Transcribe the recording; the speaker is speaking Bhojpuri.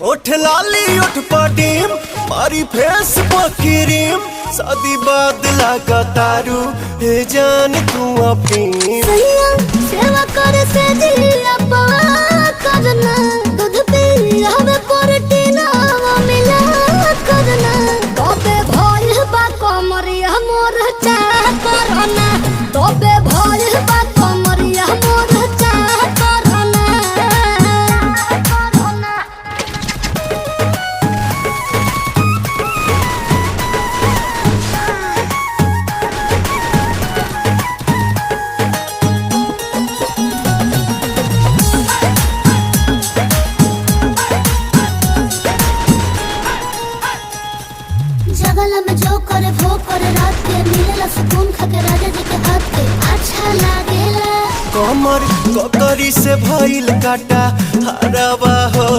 ओठ लाली ओठ पटीम मारी फेस पकीरीम शादी बाद लगा तारू हे जान तू अपनी सैया सेवा करे से दिया पवा करना दूध पी हमें प्रोटीन मिला करना तबे भइल बा कमरिया मोर चाह करना तबे भइल बा कमरिया मोर चाह करना जगला में जो करे वो करे रात के मिलेला सुकून खाके राजा जी के हाथ के अच्छा लागेला कमर ककरी से भइल काटा हरवा हो